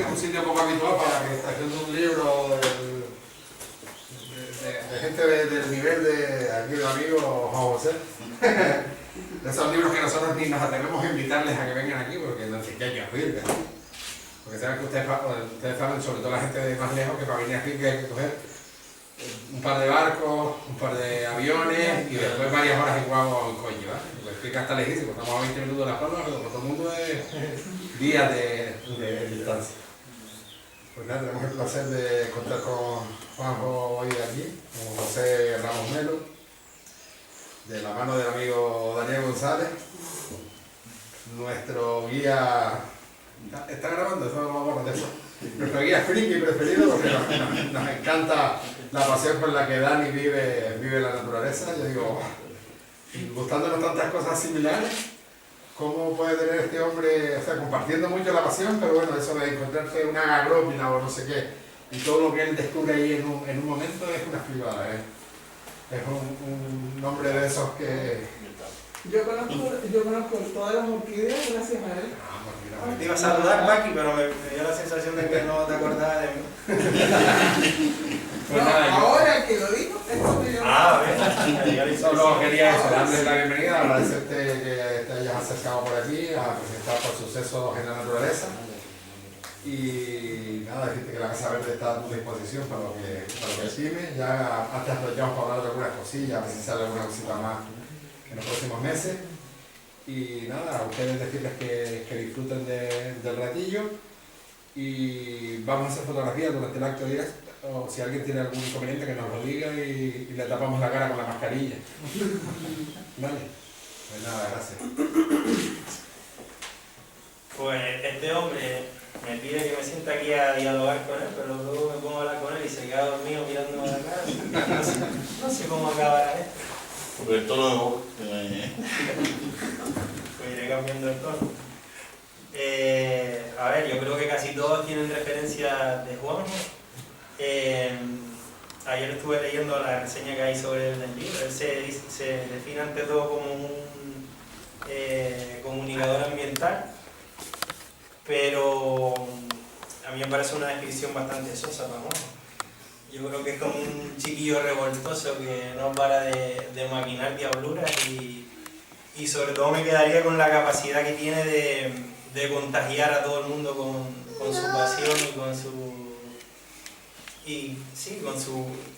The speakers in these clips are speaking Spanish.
es un sitio poco habitual para que esté haciendo un libro de gente del nivel de aquí del amigo Juan José. De esos libros que nosotros ni nos atrevemos a invitarles a que vengan aquí porque no sé qué hay que oír. Porque saben que ustedes saben, sobre todo la gente de más lejos, que para venir aquí que hay que coger un par de barcos, un par de aviones y después varias horas en guagua o en coche, ¿vale? Lo explica hasta lejísimo, estamos a 20 minutos de La Palma, pero para todo el mundo es días de distancia. Pues nada, tenemos el placer de contar con Juanjo hoy aquí, con José Ramos Melo, de la mano del amigo Daniel González, nuestro guía. ¿Está grabando? Eso no vamos a borrar de eso. Nuestro guía friki preferido porque nos encanta la pasión con la que Dani vive la naturaleza. Yo digo, gustándonos tantas cosas similares, ¿cómo puede tener este hombre, o sea, compartiendo mucho la pasión, pero bueno, eso de encontrarse una agrópina o no sé qué, y todo lo que él descubre ahí en un momento es una privada, es un hombre de esos que... Yo conozco todas las orquídeas gracias a él. Te iba a saludar, Paqui, pero me dio la sensación de que no te acordabas de mí. Pues No, nada, ahora que lo digo, es cuando yo... solo quería eso, darles la bienvenida, agradecerte que te hayas acercado por aquí a presentar por Sucesos en la Naturaleza. Y nada, decirte que la Casa Verde está a tu disposición para lo que estime. Ya antes aprovechamos para hablar de algunas cosillas, a ver si sale alguna cosita más en los próximos meses. Y nada, a ustedes decirles que disfruten del ratillo y vamos a hacer fotografías durante el acto directo, o si alguien tiene algún inconveniente que nos lo diga y le tapamos la cara con la mascarilla. Vale, pues nada, gracias. Pues este hombre me pide que me sienta aquí a dialogar con él, pero luego me pongo a hablar con él y se queda dormido mirándome a la cara. No sé cómo acabará esto. Porque el tono de voz. Pues iré cambiando el tono. A ver, yo creo que casi todos tienen referencia de Juanjo. Ayer estuve leyendo la reseña que hay sobre el libro. Él se define ante todo como un comunicador ambiental, pero a mí me parece una descripción bastante sosa para Juanjo. Yo creo que es como un chiquillo revoltoso que no para de maquinar diabluras y sobre todo me quedaría con la capacidad que tiene de contagiar a todo el mundo con su pasión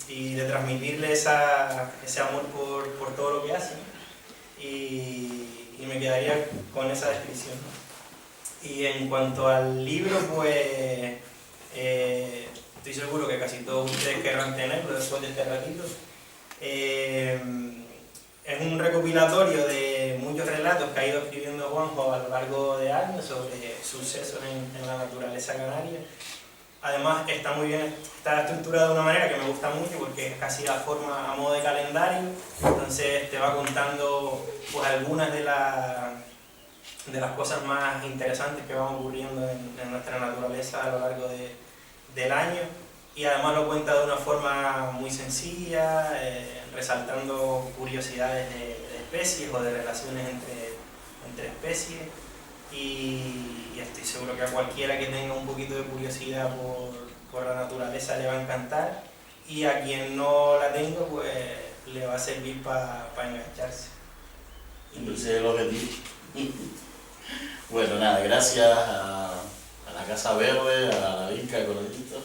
y de transmitirle ese amor por todo lo que hace. Y me quedaría con esa descripción. Y en cuanto al libro, pues estoy seguro que casi todos ustedes querrán tenerlo después de este ratito. Es un recopilatorio de muchos relatos que ha ido escribiendo Juanjo a lo largo de años sobre sucesos en la naturaleza canaria. Además está muy bien, está estructurado de una manera que me gusta mucho porque es casi a modo de calendario. Entonces te va contando pues algunas de las cosas más interesantes que van ocurriendo en nuestra naturaleza a lo largo del año, y además lo cuenta de una forma muy sencilla, resaltando curiosidades de especies o de relaciones entre especies, y estoy seguro que a cualquiera que tenga un poquito de curiosidad por la naturaleza le va a encantar, y a quien no la tenga pues le va a servir para engancharse. Ese es el objetivo. Bueno, nada, gracias a la Casa Verde, a la Vinca Ecologista.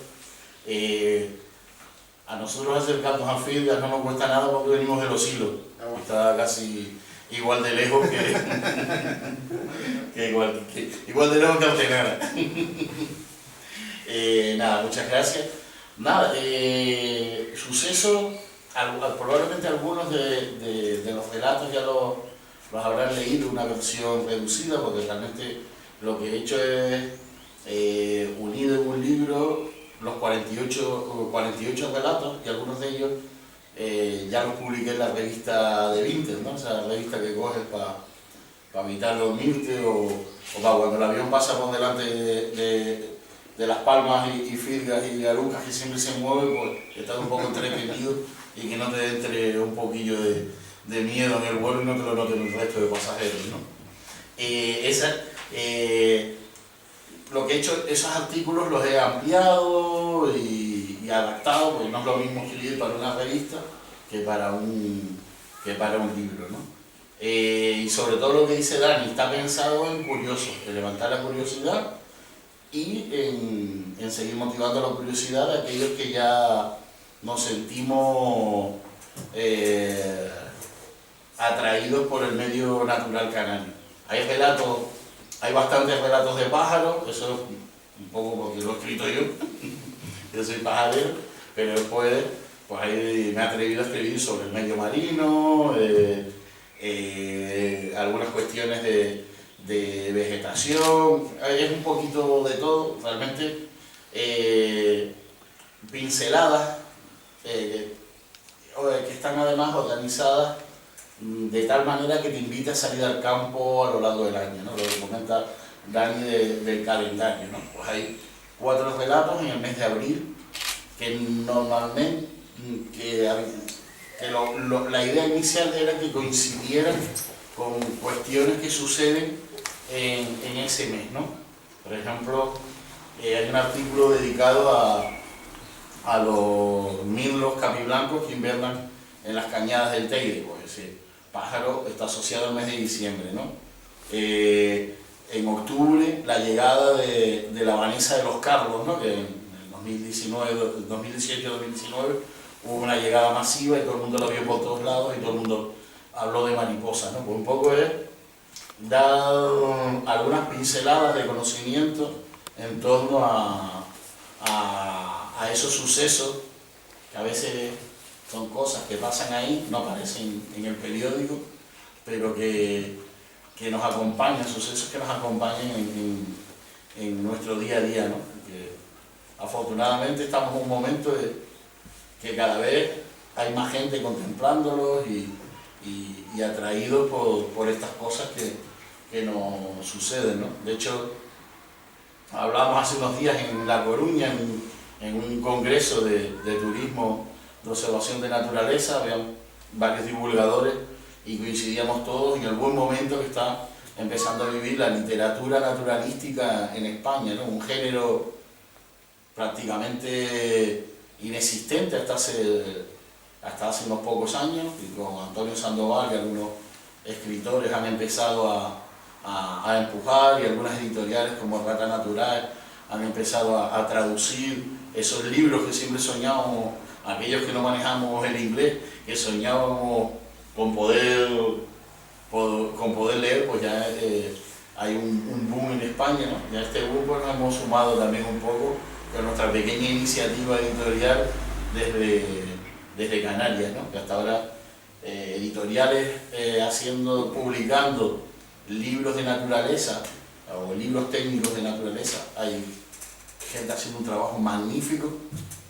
A nosotros acercarnos a Filgas no nos cuesta nada porque venimos de Los Hilos. Está casi igual de lejos igual de lejos que Altenara. Nada, muchas gracias. Nada, suceso, probablemente algunos de los relatos ya los habrán leído una versión reducida, porque realmente lo que he hecho es unido en un libro los 48 relatos, y algunos de ellos ya los publiqué en la revista de Vinter, ¿no? O sea, la revista que coges para evitar dormirte o para cuando el avión pasa por delante de Las Palmas y Filgas y Arucas, que siempre se mueve, pues estar un poco entretenido y que no te entre un poquillo de miedo en el vuelo y no te lo noten el resto de pasajeros, ¿no? lo que he hecho, esos artículos los he ampliado y adaptado, porque no es lo mismo escribir para una revista que para un libro, ¿no? Y sobre todo lo que dice Dani, está pensado en curiosos, en levantar la curiosidad y en seguir motivando la curiosidad de aquellos que ya nos sentimos atraídos por el medio natural canario. Hay bastantes relatos de pájaros, eso es un poco porque lo he escrito yo, yo soy pajarero, pero después pues ahí me he atrevido a escribir sobre el medio marino, algunas cuestiones de vegetación, es un poquito de todo, realmente pinceladas que están además organizadas de tal manera que te invita a salir al campo a lo largo del año, ¿no? Lo que comenta Dani del calendario, ¿no? Pues hay 4 relatos en el mes de abril que normalmente la idea inicial era que coincidieran con cuestiones que suceden en ese mes, ¿no? Por ejemplo, hay un artículo dedicado a los mirlos capiblancos que invernan en las cañadas del Teide, pues ese pájaro está asociado al mes de diciembre, ¿no? En octubre, la llegada de la Vanessa de los Carlos, ¿no? Que en el 2018-2019 hubo una llegada masiva y todo el mundo la vio por todos lados y todo el mundo habló de mariposa, ¿no? Pues un poco es dar algunas pinceladas de conocimiento en torno a esos sucesos que a veces son cosas que pasan ahí, no aparecen en el periódico, pero que nos acompañan, sucesos que nos acompañan en nuestro día a día, ¿no? Que afortunadamente estamos en un momento que cada vez hay más gente contemplándolos y atraídos por estas cosas que nos suceden, ¿no? De hecho, hablábamos hace unos días en La Coruña, en un congreso de turismo de observación de naturaleza, habían varios divulgadores y coincidíamos todos en el buen momento que está empezando a vivir la literatura naturalística en España, ¿no? Un género prácticamente inexistente hasta hace unos pocos años, y con Antonio Sandoval y algunos escritores han empezado a empujar, y algunas editoriales como Rata Natural han empezado a traducir esos libros que siempre soñábamos, aquellos que no manejamos el inglés, que soñábamos con poder leer, pues ya hay un boom en España, ¿no? Ya este boom pues nos hemos sumado también un poco con nuestra pequeña iniciativa editorial desde Canarias, ¿no? Que hasta ahora editoriales publicando libros de naturaleza o libros técnicos de naturaleza, hay gente haciendo un trabajo magnífico.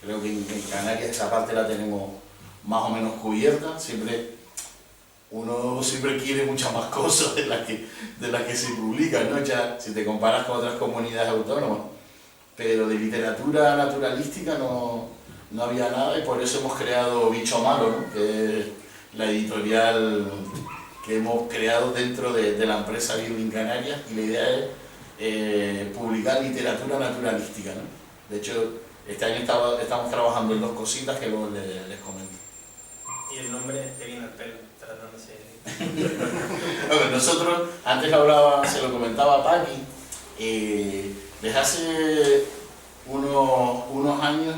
Creo que en Canarias esa parte la tenemos más o menos cubierta. Uno siempre quiere muchas más cosas de las que se publican, ¿no? Ya, si te comparas con otras comunidades autónomas. Pero de literatura naturalística no había nada, y por eso hemos creado Bicho Malo, ¿no? Que es la editorial que hemos creado dentro de la empresa Birling Canarias, y la idea es publicar literatura naturalística, ¿no? De hecho, este año estamos trabajando en 2 cositas que luego les comento. Y el nombre te viene al pelo, tratándose Bueno, nosotros, antes se lo comentaba a Paqui, desde hace unos años,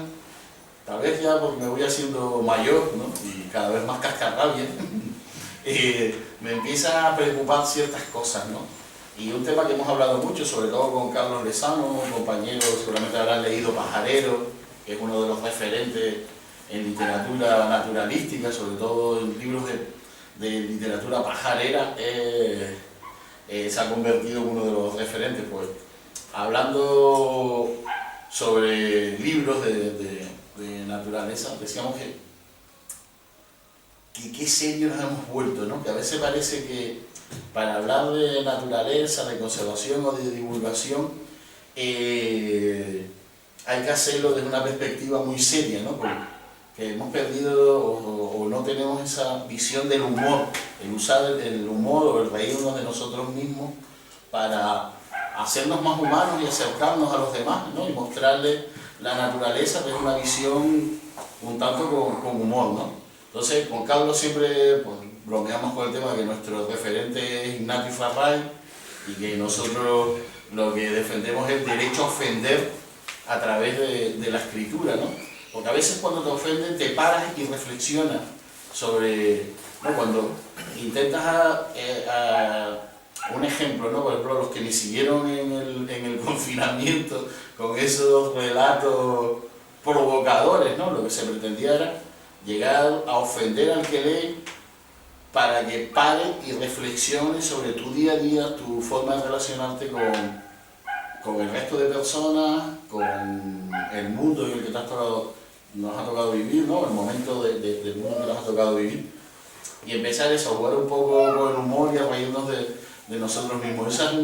tal vez ya porque me voy haciendo mayor, ¿no? Y cada vez más cascarrabia, me empiezan a preocupar ciertas cosas, ¿no? Y un tema que hemos hablado mucho, sobre todo con Carlos Lezano, compañero, seguramente habrán leído Pajarero, que es uno de los referentes en literatura naturalística, sobre todo en libros de literatura pajarera, se ha convertido en uno de los referentes, pues, hablando sobre libros de naturaleza, decíamos que qué serios nos hemos vuelto, ¿no? Que a veces parece que para hablar de naturaleza, de conservación o de divulgación, hay que hacerlo desde una perspectiva muy seria, ¿no? Porque hemos perdido o no tenemos esa visión del humor, el usar el humor o el reírnos de nosotros mismos para hacernos más humanos y acercarnos a los demás, ¿no? Y mostrarles la naturaleza desde una visión un tanto con humor, ¿no? Entonces, con Carlos siempre pues, bromeamos con el tema de que nuestro referente es Ignatius Farray y que nosotros lo que defendemos es el derecho a ofender a través de la escritura, ¿no? Porque a veces cuando te ofenden te paras y reflexionas sobre, ¿no? Cuando intentas un ejemplo, ¿no? Por ejemplo, los que me siguieron en el confinamiento con esos relatos provocadores, ¿no? Lo que se pretendía era llegar a ofender al que lee para que pare y reflexione sobre tu día a día, tu forma de relacionarte con el resto de personas, con el mundo en el que nos ha tocado vivir, ¿no? El momento del mundo que nos ha tocado vivir. Y empezar a jugar un poco con el humor y a reírnos de nosotros mismos. Esa es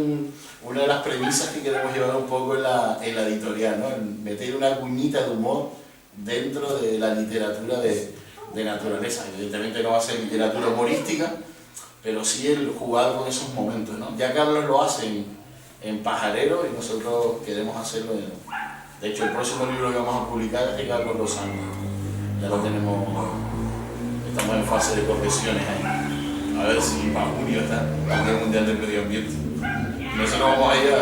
una de las premisas que queremos llevar un poco en la editorial, ¿no? El meter una cuñita de humor dentro de la literatura de naturaleza. Evidentemente no va a ser literatura humorística, pero sí el jugar con esos momentos, ¿no? Ya Carlos lo hace en Pajarero y nosotros queremos hacerlo de hecho el próximo libro que vamos a publicar es de Carlos Lozano. Ya lo tenemos, estamos en fase de correcciones ahí. A ver si para junio está el Día Mundial del Medio Ambiente. Nosotros vamos a ir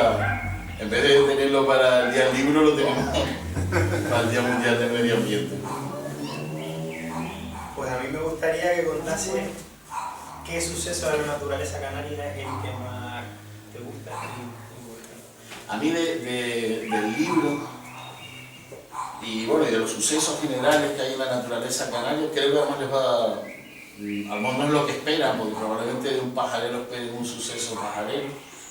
en vez de tenerlo para el Día del Libro, lo tenemos para el Día Mundial del Medio Ambiente. Pues a mí me gustaría que contase qué suceso de la naturaleza canaria es el que más te gusta. A mí del libro y bueno, y de los sucesos generales que hay en la naturaleza canaria, creo que además les va a lo mejor no es lo que esperan, porque probablemente de un pajarero esperen un suceso pajarero,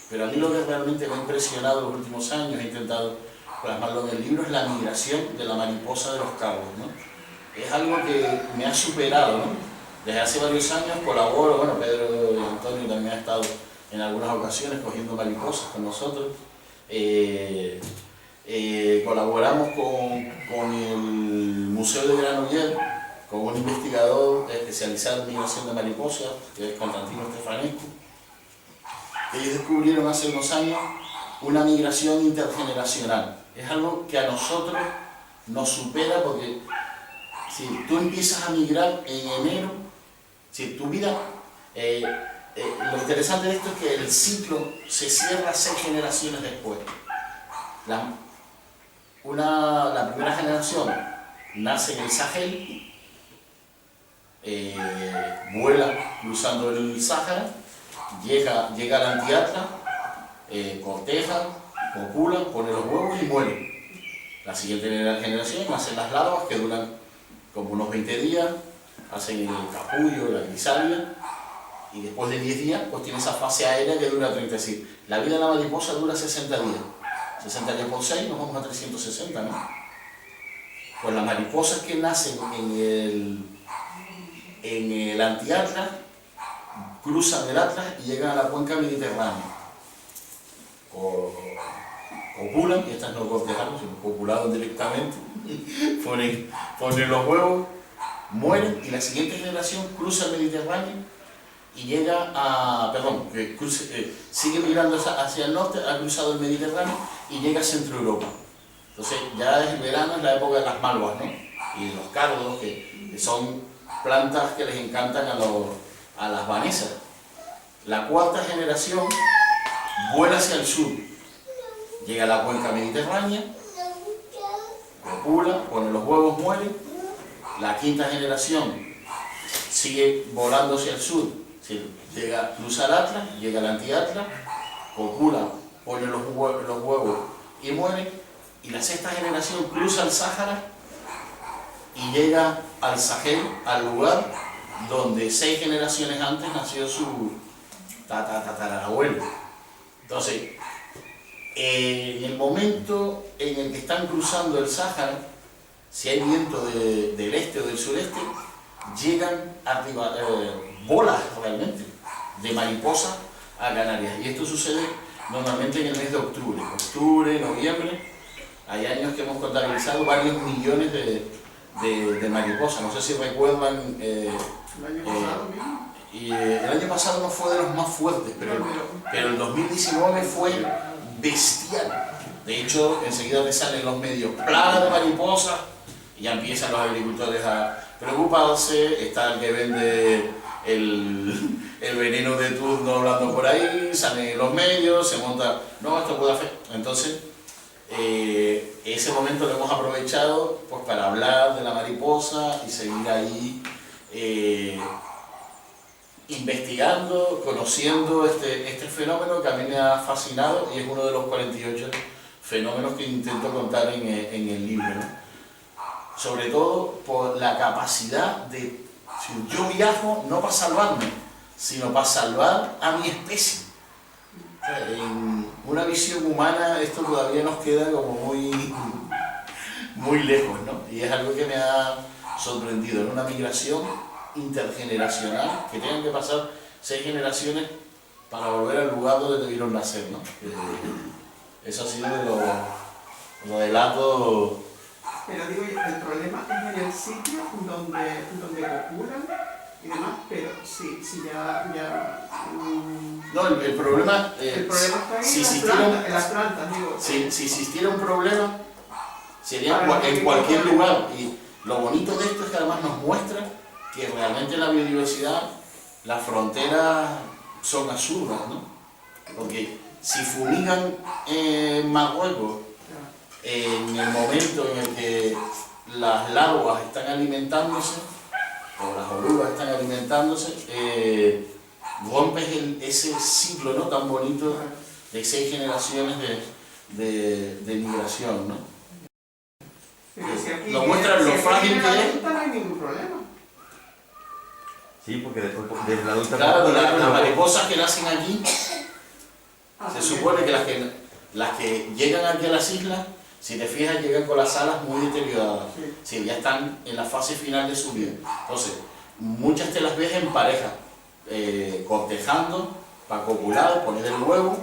pero a mí lo que realmente me ha impresionado en los últimos años, he intentado plasmarlo en el libro, es la migración de la mariposa de los cabos, ¿no? Es algo que me ha superado, ¿no? Desde hace varios años colaboro, bueno, Pedro y Antonio también han estado en algunas ocasiones cogiendo mariposas con nosotros. Colaboramos con el Museo de Granollers, con un investigador especializado en migración de mariposas, que es Constantino Stefanescu. Ellos descubrieron hace unos años una migración intergeneracional. Es algo que a nosotros nos supera porque si tú empiezas a migrar en enero, si tu vida, lo interesante de esto es que el ciclo se cierra 6 generaciones después. La primera generación nace en el Sahel, vuela cruzando el Sáhara, llega al Antiatlas, corteja, copula, pone los huevos y muere. La siguiente generación nacen las larvas que duran como unos 20 días, hacen el capullo, la crisálida, y después de 10 días pues tiene esa fase aérea que dura 30 días. La vida de la mariposa dura 60 días. 60 días por 6 nos vamos a 360, ¿no? Pues las mariposas que nacen en el Antiatlas cruzan el Atlas y llegan a la cuenca mediterránea. Copulan, y estas no cortejaron, sino copularon directamente, ponen los huevos, mueren y la siguiente generación cruza el Mediterráneo y llega a, sigue migrando hacia el norte, ha cruzado el Mediterráneo y llega a Centro Europa. Entonces ya es verano, es la época de las malvas, ¿no? Y los cardos, que son plantas que les encantan a las vanesas. La cuarta generación vuela hacia el sur, llega a la cuenca mediterránea, copula, pone los huevos, muere. La quinta generación sigue volando hacia el sur, cruza el Atlas, llega al Antiatlas, copula, pone los huevos y muere. Y la sexta generación cruza el Sáhara y llega al Sahel, al lugar donde 6 generaciones antes nació su tatarabuelo. Entonces, en el momento en el que están cruzando el Sáhara, si hay viento del este o del sureste, llegan arriba, bolas realmente, de mariposas a Canarias. Y esto sucede normalmente en el mes de octubre, noviembre. Hay años que hemos contabilizado varios millones de mariposas. No sé si recuerdan. El año pasado, el año pasado no fue de los más fuertes, pero el 2019 fue bestial. De hecho, enseguida te salen los medios plagas de mariposas y ya empiezan los agricultores a preocuparse. Está el que vende el veneno de turno hablando por ahí, salen los medios, se monta, no, esto puede hacer. Entonces, ese momento lo hemos aprovechado pues, para hablar de la mariposa y seguir ahí investigando, conociendo este fenómeno que a mí me ha fascinado y es uno de los 48 fenómenos que intento contar en el libro, ¿no? Sobre todo por la capacidad de, si yo viajo no para salvarme, sino para salvar a mi especie. O sea, en una visión humana esto todavía nos queda como muy lejos, ¿no? Y es algo que me ha sorprendido, en una migración intergeneracional, que tengan que pasar 6 generaciones para volver al lugar donde debieron nacer, ¿no? Eso ha sido lo del dato. Pero digo, el problema es en el sitio donde copulan y demás, pero si ya No, el problema... el problema está ahí si en las plantas, digo. Si existiera un problema, sería en cualquier lugar. Y lo bonito de esto es que además nos muestra que realmente la biodiversidad, las fronteras son absurdas, ¿no? Porque si fumigan en Marruecos, en el momento en el que las larvas están alimentándose, o las orugas están alimentándose, rompes ese ciclo, ¿no?, tan bonito de 6 generaciones de migración, ¿no? Pero si aquí, Nos muestra lo frágil que es. No hay ningún problema. Sí, porque después desde la adulta... Claro, las mariposas que nacen aquí, se supone que las que llegan aquí a las islas, si te fijas, llegan con las alas muy deterioradas. Sí, ya están en la fase final de su vida. Entonces, muchas te las ves en pareja, cortejando, para copular, poner el huevo,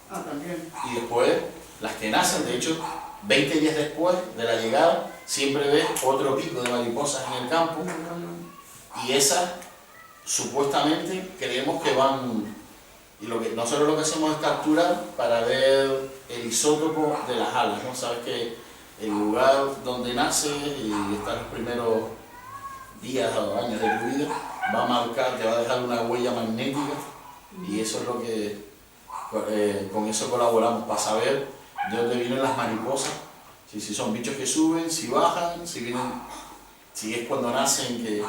También. y después las que nacen, de hecho, 20 días después de la llegada, siempre ves otro pico de mariposas en el campo, y esas supuestamente creemos que van, y nosotros lo que hacemos es capturar para ver el isótopo de las alas, ¿no? Sabes que el lugar donde nace y están los primeros días o años de tu vida va a marcar, te va a dejar una huella magnética, y eso es lo que con eso colaboramos para saber de dónde vienen las mariposas, si son bichos que suben, si bajan, si es cuando nacen,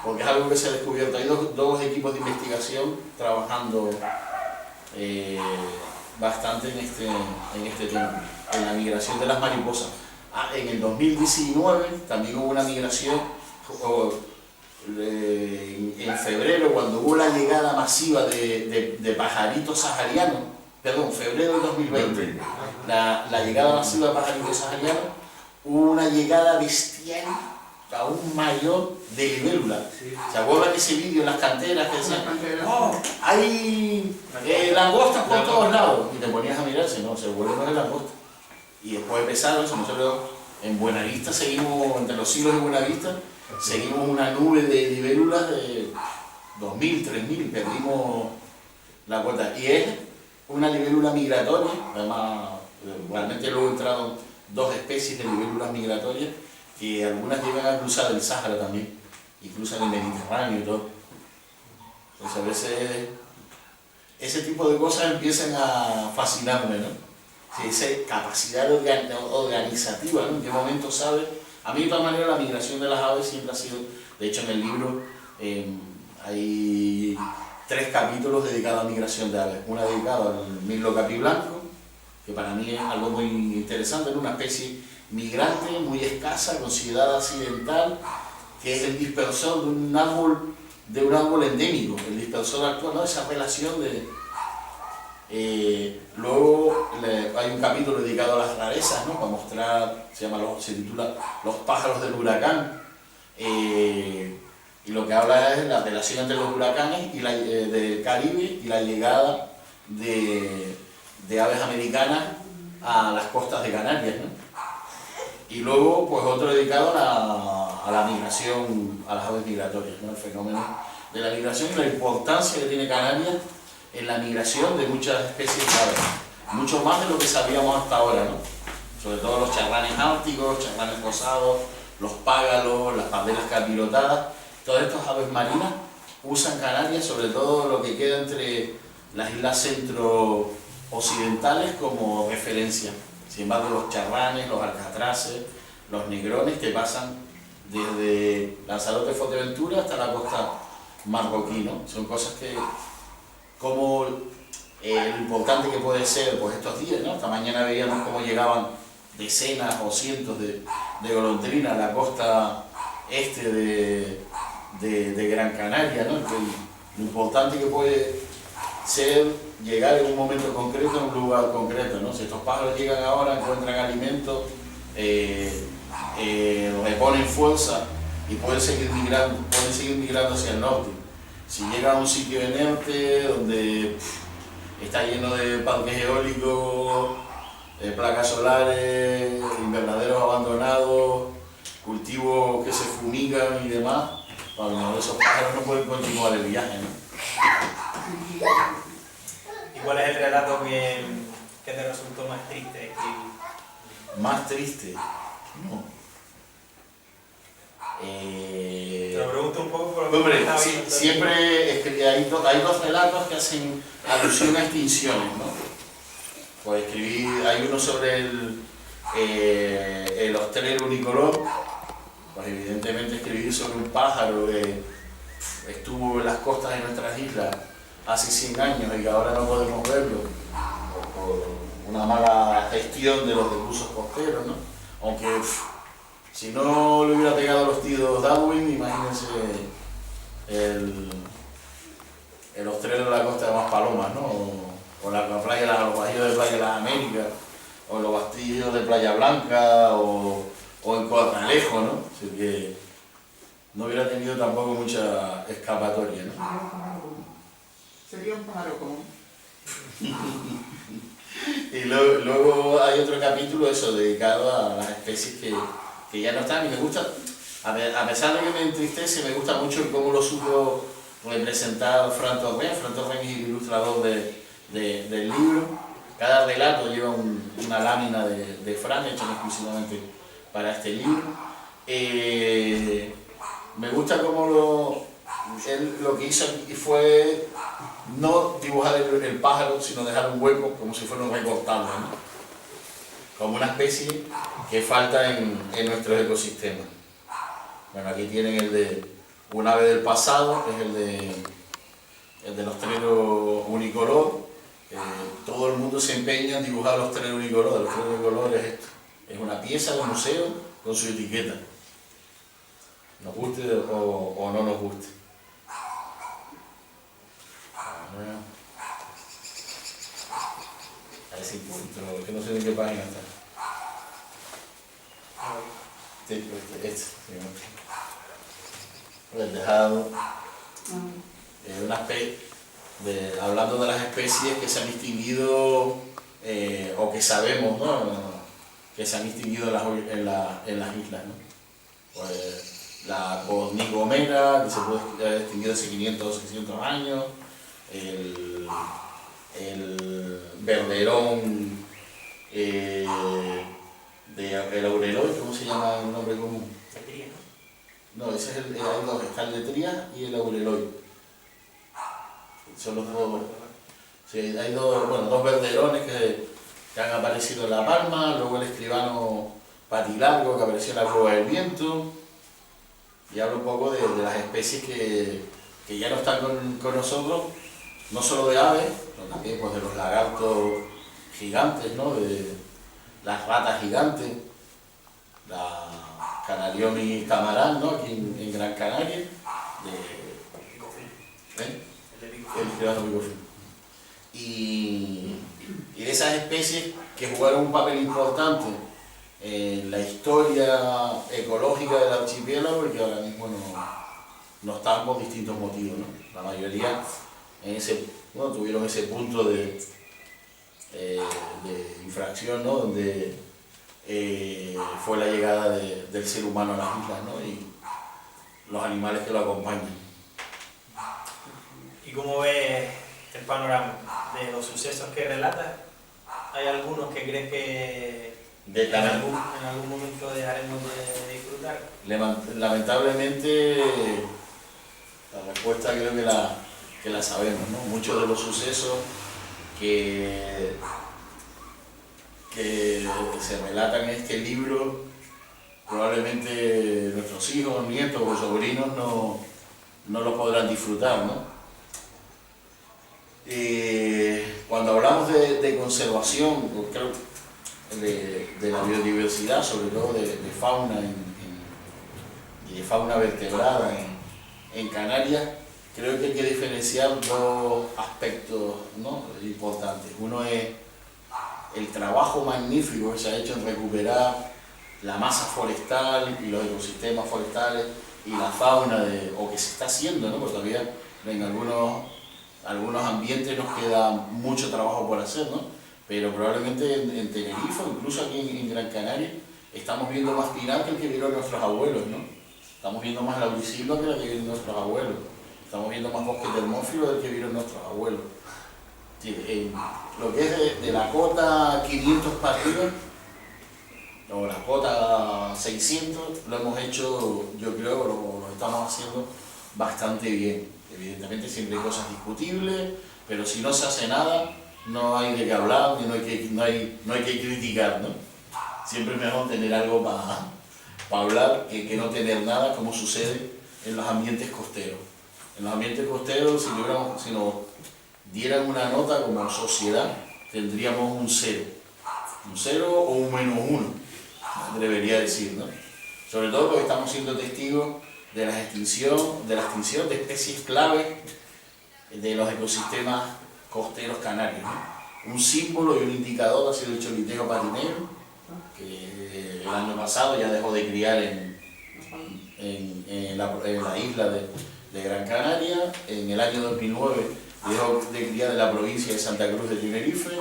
porque es algo que se ha descubierto. Hay dos equipos de investigación trabajando bastante en este tema, en la migración de las mariposas. En el 2019 también hubo una migración, en febrero, cuando hubo la llegada masiva de pajaritos saharianos, perdón, febrero del 2020, la llegada masiva de pajaritos saharianos, hubo una llegada bestial, aún mayor, de libélula. ¿Se acuerdan de ese vídeo en las canteras que decían, oh, hay langostas por todos lados? Y te ponías a mirar, si no, seguro no es langosta. Y después empezaron eso. Nosotros en Buenavista seguimos, entre los siglos de Buenavista, seguimos una nube de libélulas de 2.000, 3.000, perdimos la cuenta. Y es una libélula migratoria, además realmente luego entraron 2 especies de libélulas migratorias, que algunas llegan a cruzar el Sáhara también, y cruzan el Mediterráneo y todo. Entonces a veces ese tipo de cosas empiezan a fascinarme, ¿no? Sí, esa capacidad organizativa, ¿no? ¿En qué momento sabe? A mí de todas maneras la migración de las aves siempre ha sido, de hecho en el libro hay 3 capítulos dedicados a migración de aves. Una dedicada al mirlo capiblanco, que para mí es algo muy interesante, ¿no? Una especie migrante, muy escasa, considerada accidental, que es el dispersor de un árbol endémico, el dispersor actual, ¿no? Esa relación de... luego hay un capítulo dedicado a las rarezas, ¿no? Para mostrar, se titula Los pájaros del huracán, y lo que habla es la relación entre los huracanes y del Caribe y la llegada de aves americanas a las costas de Canarias, ¿no? Y luego, pues otro dedicado a la migración, a las aves migratorias, ¿no? El fenómeno de la migración y la importancia que tiene Canarias en la migración de muchas especies de aves, mucho más de lo que sabíamos hasta ahora, ¿no? Sobre todo los charranes árticos, charranes rosados, los págalos, las pardelas capilotadas, todas estas aves marinas usan Canarias, sobre todo lo que queda entre las islas centro-occidentales, como referencia. Sin embargo, los charranes, los alcatraces, los negrones te pasan desde Lanzarote, Fuerteventura hasta la costa marroquí, ¿no? Son cosas que, como lo importante que puede ser pues estos días, ¿no? Esta mañana veíamos cómo llegaban decenas o cientos de golondrinas a la costa este de Gran Canaria, ¿no? Lo importante que puede ser llegar en un momento concreto a un lugar concreto, ¿no? Si estos pájaros llegan ahora, encuentran alimento, reponen fuerza y pueden seguir migrando hacia el norte. Si llegan a un sitio inerte donde está lleno de parques eólicos, placas solares, invernaderos abandonados, cultivos que se fumigan y demás, bueno, esos pájaros no pueden continuar el viaje, ¿no? ¿Y cuál es el relato que te resultó más triste escribir? Más triste, no. Te lo pregunto un poco por lo que Hombre, estaba viendo. siempre hay dos relatos que hacen alusión a extinciones, ¿no? Pues hay uno sobre el ostrero unicolor, pues evidentemente escribir sobre un pájaro que estuvo en las costas de nuestras islas hace 100 años y que ahora no podemos verlo por una mala gestión de los recursos costeros, ¿no? Aunque si no le hubiera pegado los tiros Darwin, imagínense el ostrero de la costa de Maspalomas, ¿no? O los bajillos de Playa de las Américas, o los bastillos de Playa Blanca, o en Coatalejo, ¿no? Así que no hubiera tenido tampoco mucha escapatoria, ¿no? Sería un pájaro común. Y luego hay otro capítulo eso dedicado a las especies que ya no están, y me gusta, a pesar de que me entristece, me gusta mucho cómo lo supo representar Fran Torrent. Fran Torrent es el ilustrador del libro. Cada relato lleva una lámina de Fran hecha exclusivamente para este libro. Me gusta cómo él lo que hizo fue no dibujar el pájaro, sino dejar un hueco como si fuera un recortable, ¿no? Como una especie que falta en nuestros ecosistemas. Bueno, aquí tienen el de un ave del pasado, que es el del ostrero unicolor. Todo el mundo se empeña en dibujar el ostrero unicolor. El ostrero unicolor es esto, es una pieza de museo con su etiqueta, nos guste o no nos guste. A ver si encuentro, que no sé de qué página está. El dejado, hablando de las especies que se han extinguido, o que sabemos, ¿no? Que se han extinguido en las islas, ¿no? Pues la cornigomera, que se puede haber extinguido hace 500 o 600 años, el verderón el aureloy, ¿cómo se llama el nombre común? No, ese es hay dos, está el de Trías y el aureloy. Son los dos. Sí, hay dos verderones que han aparecido en La Palma, luego el escribano patilargo que apareció en la Cueva del Viento. Y hablo un poco de las especies que ya no están con nosotros, no solo de aves, sino también pues, de los lagartos gigantes, ¿no? De las ratas gigantes, la Canariomi camarán, ¿no? Aquí en Gran Canaria, el escribano picofín. Y de esas especies que jugaron un papel importante en la historia ecológica del archipiélago y que ahora mismo no están por distintos motivos, ¿no? La mayoría tuvieron ese punto de infracción, ¿no? Donde fue la llegada del ser humano a las islas, ¿no? Y los animales que lo acompañan. ¿Y cómo ves este panorama de los sucesos que relatas, ¿hay algunos que crees que en algún momento dejaremos de disfrutar? Lamentablemente, la respuesta creo que la sabemos, ¿no? Muchos de los sucesos que se relatan en este libro, probablemente nuestros hijos, nietos o sobrinos no los podrán disfrutar, ¿no? Cuando hablamos de conservación, creo, de la biodiversidad, sobre todo de fauna y de fauna vertebrada en Canarias, creo que hay que diferenciar dos aspectos, ¿no?, importantes. Uno es el trabajo magnífico que se ha hecho en recuperar la masa forestal y los ecosistemas forestales y la fauna, o que se está haciendo, ¿no?, porque todavía en algunos ambientes nos queda mucho trabajo por hacer, ¿no? Pero probablemente en Tenerife, incluso aquí en Gran Canaria, estamos viendo más pinar que el que vieron nuestros abuelos, ¿no? Estamos viendo más laurisilva que la que vieron nuestros abuelos. Estamos viendo más bosques termófilos del que vieron nuestros abuelos. Sí, lo que es de la cota 500 para arriba, o la cota 600, lo hemos hecho, yo creo, lo estamos haciendo bastante bien. Evidentemente siempre hay cosas discutibles, pero si no se hace nada, no hay de qué hablar, no hay que criticar, ¿no? Siempre es mejor tener algo para hablar que no tener nada, como sucede en los ambientes costeros. En los ambientes costeros, si nos dieran una nota como sociedad, tendríamos un 0. Un 0 o un -1, debería decir, ¿no? Sobre todo porque estamos siendo testigos de la extinción de especies clave de los ecosistemas costeros canarios, ¿no? Un símbolo y un indicador ha sido el choliteo patinero, que el año pasado ya dejó de criar en la isla de Gran Canaria. En el año 2009 dejó de criar en la provincia de Santa Cruz de Tenerife,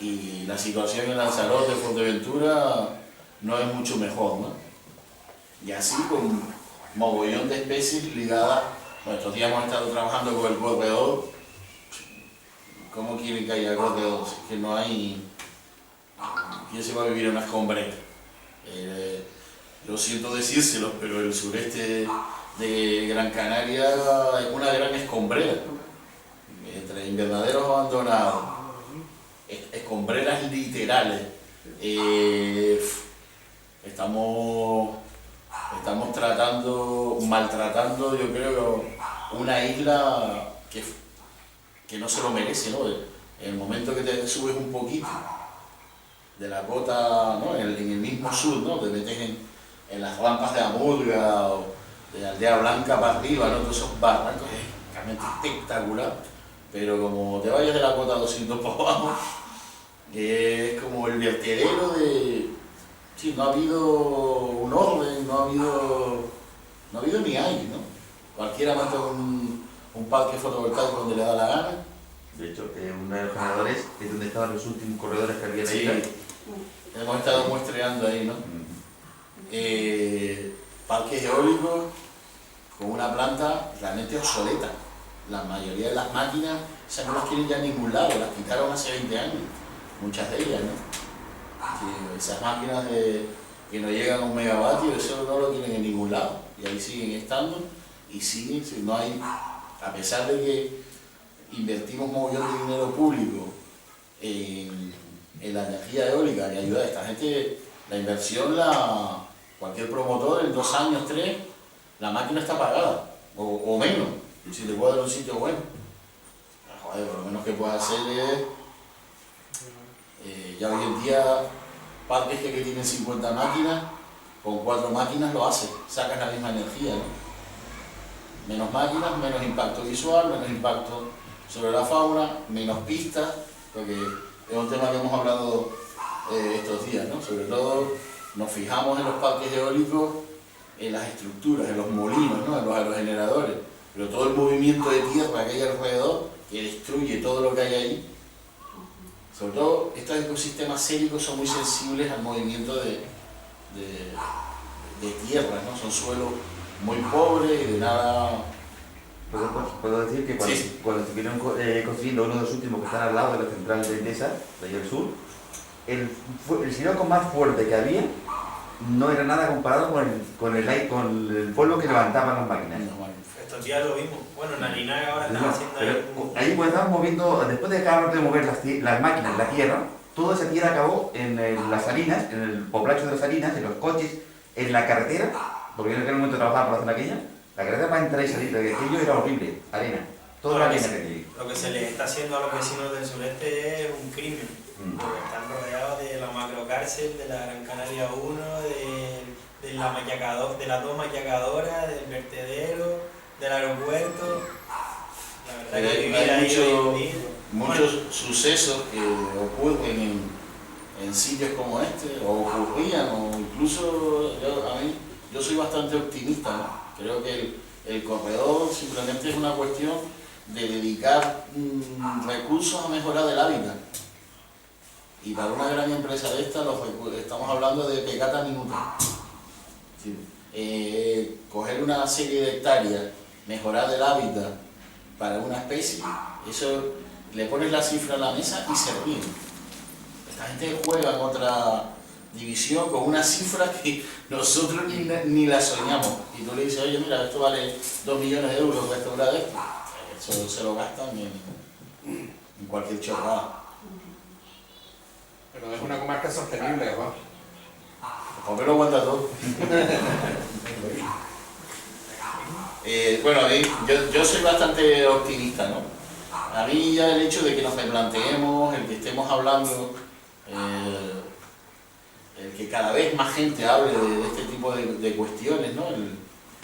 y la situación en Lanzarote, Fuerteventura, no es mucho mejor, ¿no? Y así con mogollón de especies ligadas. Bueno, estos días hemos estado trabajando con el corredor. ¿Cómo quieren que haya corredor? Es que no hay... ¿Quién se va a vivir en una escombrera? Yo siento decírselos, pero el sureste de Gran Canaria es una gran escombrera. Entre invernaderos abandonados, escombreras literales. Estamos maltratando, yo creo, una isla que no se lo merece, ¿no? En el momento que te subes un poquito de la cota, ¿no?, en el mismo sur, ¿no?, te metes en las rampas de Amurga o de Aldea Blanca para arriba, ¿no?, todos esos barrancos, es realmente espectacular, pero como te vayas de la cota 200 para abajo, es como el vertedero de... Sí, no ha habido un orden, no ha habido ni hay, ¿no? Cualquiera monta un parque fotovoltaico donde le da la gana. De hecho, uno de los ganadores es donde estaban los últimos corredores que había Sí, ahí. hemos estado muestreando ahí, ¿no? Parques eólicos con una planta realmente obsoleta. La mayoría de las máquinas, o sea, no las quieren ya en ningún lado, las quitaron hace 20 años, muchas de ellas, ¿no? Sí, esas máquinas que no llegan a 1 megavatio, eso no lo tienen en ningún lado, y ahí siguen estando, y siguen, si no hay, a pesar de que invertimos un montón de dinero público en la energía eólica y ayuda a esta gente, la inversión, cualquier promotor en 2 años, 3, la máquina está pagada, o menos, si te puede dar un sitio bueno. Joder, por lo menos que puedes hacer es, ya hoy en día, parques que tienen 50 máquinas, con 4 máquinas lo hacen, sacan la misma energía, ¿no? Menos máquinas, menos impacto visual, menos impacto sobre la fauna, menos pistas, porque es un tema que hemos hablado estos días, ¿no? Sobre todo nos fijamos en los parques eólicos, en las estructuras, en los molinos, ¿no?, en los aerogeneradores, pero todo el movimiento de tierra que hay alrededor, que destruye todo lo que hay ahí. Sobre todo, estos ecosistemas séricos son muy sensibles al movimiento de tierra, ¿no? Son suelos muy pobres y de nada puedo decir que cuando, Sí. cuando estuvieron construyendo uno de los últimos que están al lado de la central de Endesa, de ahí al sur, el sinoco más fuerte que había no era nada comparado con el polvo que levantaban las máquinas. Estos días lo vimos. Bueno, en Arinaga ahora están haciendo Pero ahí un... ahí cuando estaban moviendo, después de acabar de mover las máquinas, la tierra, toda esa tierra acabó en las salinas, en el poblacho de las salinas, en los coches, en la carretera, porque yo en aquel momento trabajaba por la zona aquella, la carretera para entrar y salir, aquello era horrible, arena, toda la arena que había. Lo que se les está haciendo a los vecinos del sureste es un crimen, porque están rodeados de la macrocárcel, de la Gran Canaria 1, de las dos machacadoras, del vertedero, del aeropuerto. La verdad que Hay vivir ahí hoy en día... muchos sucesos que ocurren en sitios como este, o ocurrían, o incluso yo soy bastante optimista, ¿no? Creo que el corredor simplemente es una cuestión de dedicar recursos a mejorar el hábitat. Y para una gran empresa de esta, estamos hablando de pecata minuta. Sí. Coger una serie de hectáreas, mejorar el hábitat para una especie, eso le pones la cifra en la mesa y se ríen. Esta gente juega en otra división con una cifra que nosotros ni la soñamos. Y tú le dices, oye, mira, esto vale 2 millones de euros restaurar esto. Eso se lo gastan en cualquier chorrada. Pero es una comarca sostenible, ¿no? Porque lo aguanta todo. Bueno, yo soy bastante optimista, ¿no? A mí ya el hecho de que nos replanteemos, el que estemos hablando, el que cada vez más gente hable de este tipo de cuestiones, ¿no?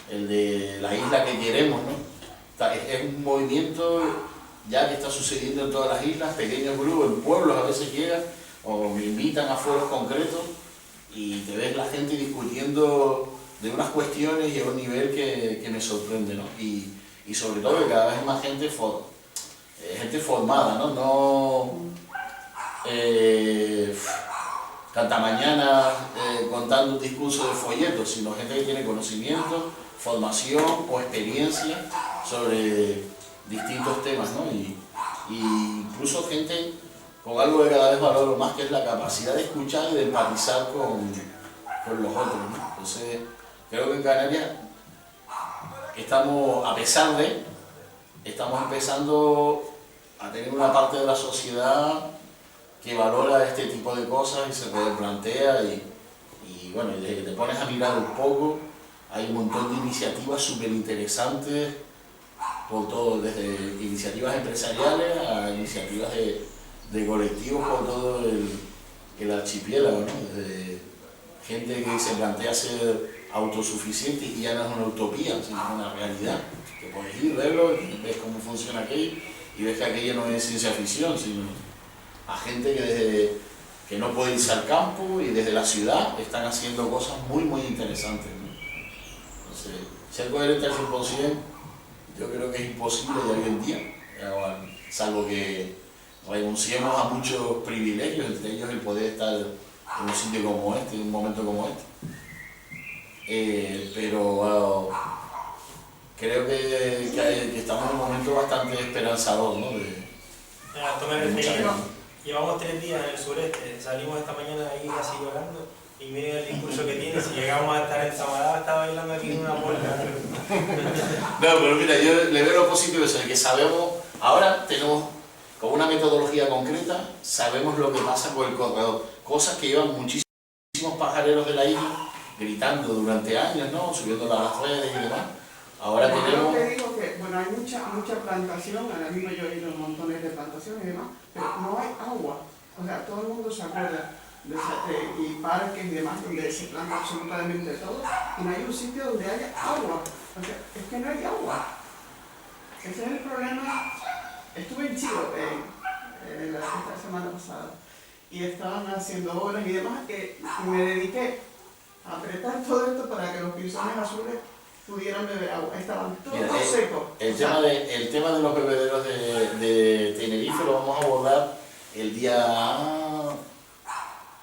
El de la isla que queremos, ¿no? Es un movimiento ya que está sucediendo en todas las islas, pequeños grupos, en pueblos a veces llegan, o me invitan a foros concretos y te ves la gente discutiendo de unas cuestiones y a un nivel que me sorprende, ¿no? Y sobre todo que cada vez hay más gente formada, ¿no? Cantamañanas contando un discurso de folletos, sino gente que tiene conocimiento, formación o experiencia sobre distintos temas, ¿no? Y incluso gente con algo que cada vez valoro más, que es la capacidad de escuchar y de empatizar con los otros, ¿no? Entonces, creo que en Canarias estamos empezando a tener una parte de la sociedad que valora este tipo de cosas y se replantea y bueno, desde que te pones a mirar un poco, hay un montón de iniciativas súper interesantes por todo, desde iniciativas empresariales a iniciativas de colectivos por todo el archipiélago, ¿no? Desde gente que se plantea ser autosuficiente y ya no es una utopía, sino una realidad. Que puedes ir, verlo, ves cómo funciona aquello y ves que aquello no es ciencia ficción, sino a gente que no puede irse al campo y desde la ciudad están haciendo cosas muy, muy interesantes, ¿no? Entonces, ser coherente al 100%, yo creo que es imposible ya hoy en día, salvo que renunciemos a muchos privilegios, entre ellos el poder estar en un sitio como este, en un momento como este. Pero creo que estamos en un momento bastante esperanzador, ¿no? A esto me refería. Llevamos 3 días en el sureste, salimos esta mañana ahí casi llorando y miren el discurso que tiene, si llegamos a estar en Samadá, estaba bailando aquí en una puerta. No, pero mira, yo le veo lo positivo, es el que sabemos, ahora tenemos con una metodología concreta, sabemos lo que pasa con el corredor, cosas que llevan muchísimos pajareros de la isla gritando durante años, ¿no? Subiendo a las redes y demás. Ahora tenemos... Yo te digo que, bueno, hay mucha plantación, ahora mismo yo he ido a montones de plantaciones y demás, pero no hay agua. O sea, todo el mundo se acuerda y parques y demás donde se planta absolutamente todo y no hay un sitio donde haya agua. O sea, es que no hay agua. Ese es el problema. Estuve en Chile esta semana pasada y estaban haciendo obras y demás y me dediqué a apretar todo esto para que los pisones azules pudieran beber agua. Estaban todos secos. El tema de los bebederos de Tenerife lo vamos a abordar el día...